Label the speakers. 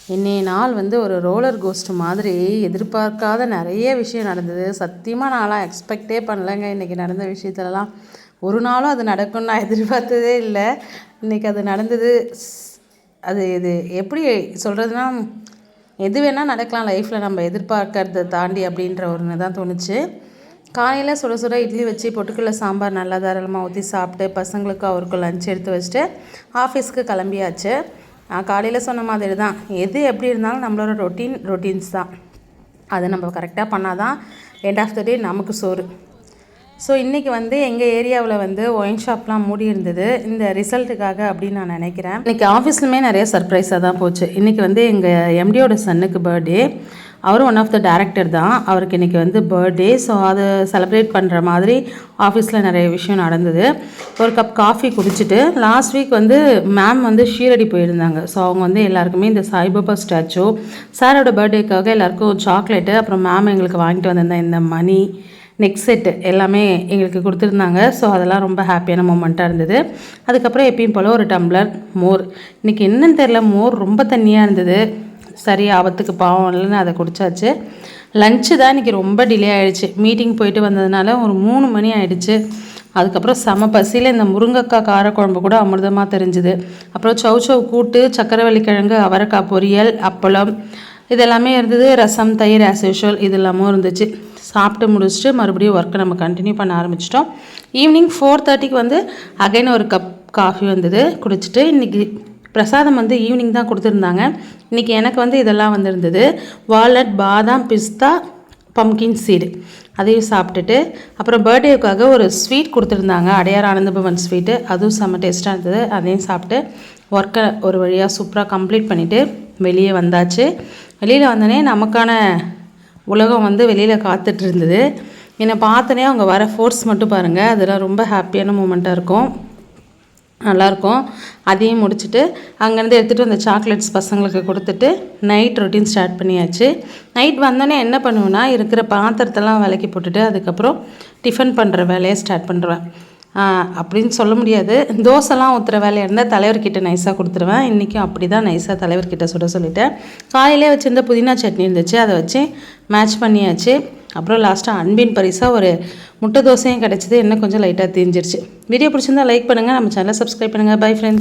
Speaker 1: இன்னைய நாள் வந்து ஒரு ரோலர் கோஸ்ட் மாதிரி எதிர்பார்க்காத நிறைய விஷயம் நடந்தது. சத்தியமாக நான்லாம் எக்ஸ்பெக்டே பண்ணலைங்க. இன்றைக்கி நடந்த விஷயத்துலலாம் ஒரு நாளும் அது நடக்கும்னு நான் எதிர்பார்த்ததே இல்லை. இன்றைக்கி அது நடந்தது. இது எப்படி சொல்கிறதுனா, எது வேணால் நடக்கலாம் லைஃப்பில், நம்ம எதிர்பார்க்கறத தாண்டி அப்படின்ற ஒன்று தான் தோணுச்சு. காலையில் சுட சுட இட்லி வச்சு பொட்டுக்கடலை சாம்பார் நல்லா தாராளமாக ஊற்றி சாப்பிட்டு பசங்களுக்கு அவருக்கு லஞ்ச் எடுத்து வச்சுட்டு ஆஃபீஸ்க்கு கிளம்பியாச்சு. நான் காலையில் சொன்ன மாதிரி தான், எது எப்படி இருந்தாலும் நம்மளோட ரொட்டீன்ஸ் தான். அதை நம்ம கரெக்டாக பண்ணால் தான் எண்ட் ஆஃப் த டே நமக்கு சோறு. ஸோ இன்றைக்கி வந்து எங்கள் ஏரியாவில் வந்து ஒயின் ஷாப்லாம் மூடி இருந்தது இந்த ரிசல்ட்டுக்காக அப்படின்னு நான் நினைக்கிறேன். இன்றைக்கி ஆஃபீஸ்லுமே நிறைய சர்ப்ரைஸாக தான் போச்சு. இன்றைக்கி வந்து எங்கள் எம்டியோட சன்னுக்கு பர்த்டே. அவரும் ஒன் ஆஃப் த டேரக்டர் தான். அவருக்கு இன்றைக்கி வந்து பர்த்டே. ஸோ அதை செலிப்ரேட் பண்ணுற மாதிரி ஆஃபீஸில் நிறைய விஷயம் நடந்தது. ஒரு கப் காஃபி குடிச்சிட்டு லாஸ்ட் வீக் வந்து மேம் வந்து ஷீரடி போயிருந்தாங்க. ஸோ அவங்க வந்து எல்லாருக்குமே இந்த சாய்பாபா ஸ்டாச்சு, சாரோட பர்த்டேக்காக எல்லாருக்கும் சாக்லேட்டு, அப்புறம் மேம் எங்களுக்கு வாங்கிட்டு வந்திருந்தேன் இந்த மணி, நெக் செட்டு எல்லாமே எங்களுக்கு கொடுத்துருந்தாங்க. ஸோ அதெல்லாம் ரொம்ப ஹாப்பியான மூமெண்ட்டாக இருந்தது. அதுக்கப்புறம் எப்பயும் போல் ஒரு டம்ளர் மோர். இன்றைக்கி என்னன்னு தெரில, மோர் ரொம்ப தண்ணியாக இருந்தது. சரி, ஆபத்துக்கு பாவம் இல்லைன்னு அதை குடித்தாச்சு. லஞ்சு தான் இன்றைக்கி ரொம்ப டிலே ஆகிடுச்சு. மீட்டிங் போயிட்டு வந்ததுனால ஒரு 3 மணி ஆகிடுச்சு. அதுக்கப்புறம் செம பசியில் இந்த முருங்கைக்காய் காரக்குழம்பு கூட அமிர்தமாக தெரிஞ்சுது. அப்புறம் சௌச்சவ் கூட்டு, சக்கரவள்ளிக்கிழங்கு, அவரைக்காய் பொரியல், அப்பளம் இதெல்லாமே இருந்தது. ரசம், தயிர் ஆஸ் யூஷுவல் இது எல்லாமும் இருந்துச்சு. சாப்பிட்டு முடிச்சுட்டு மறுபடியும் ஒர்க்கை நம்ம கண்டினியூ பண்ண ஆரம்பிச்சிட்டோம். ஈவினிங் 4:30க்கு வந்து அகைன் ஒரு கப் காஃபி வந்தது, குடிச்சிட்டு இன்றைக்கி பிரசாதம் வந்து ஈவினிங் தான் கொடுத்துருந்தாங்க. இன்றைக்கி எனக்கு வந்து இதெல்லாம் வந்துருந்தது. வால்நட், பாதாம், பிஸ்தா, பம்கின் சீடு அதையும் சாப்பிட்டுட்டு அப்புறம் பர்த்டேவுக்காக ஒரு ஸ்வீட் கொடுத்துருந்தாங்க, அடையார் ஆனந்தபவன் ஸ்வீட்டு. அதுவும் செம்ம டேஸ்ட்டாக இருந்தது. அதையும் சாப்பிட்டு ஒர்க்கை ஒரு வழியாக சூப்பராக கம்ப்ளீட் பண்ணிவிட்டு வெளியே வந்தாச்சு. வெளியில் வந்தோடனே நமக்கான உலகம் வந்து வெளியில் காத்துட்டு இருந்தது. என்னை பார்த்தோன்னே அவங்க வர ஃபோர்ஸ் மட்டும் பாருங்கள், அதெல்லாம் ரொம்ப ஹாப்பியான மூமெண்ட்டாக இருக்கும், நல்லாயிருக்கும். அதையும் முடிச்சுட்டு அங்கேருந்து எடுத்துகிட்டு வந்த சாக்லேட்ஸ் பசங்களுக்கு கொடுத்துட்டு நைட் ரொட்டீன் ஸ்டார்ட் பண்ணியாச்சு. நைட் வந்தோடனே என்ன பண்ணுவேன்னா, இருக்கிற பாத்திரத்தெல்லாம் விலக்கி போட்டுட்டு அதுக்கப்புறம் டிஃபன் பண்ணுற வேலையை ஸ்டார்ட் பண்ணுறேன். அப்படின்னு சொல்ல முடியாது, தோசைலாம் ஊற்றுற வேலையாக இருந்தால் தலைவர்கிட்ட நைஸாக கொடுத்துருவேன். இன்றைக்கும் அப்படி தான் நைஸாக தலைவர்கிட்ட சுட சொல்லிட்டேன். காலையிலே வச்சுருந்த புதினா சட்னி இருந்துச்சு, அதை வச்சு மேட்ச் பண்ணியாச்சு. அப்புறம் லாஸ்ட்டாக அன்பின் பரிசாக ஒரு முட்டை தோசையும் கிடச்சிது. இன்னும் கொஞ்சம் லைட்டாக தீஞ்சிருச்சு. வீடியோ பிடிச்சிருந்தா லைக் பண்ணுங்கள், நம்ம சேனலை சப்ஸ்கிரைப் பண்ணுங்கள். Bye friends.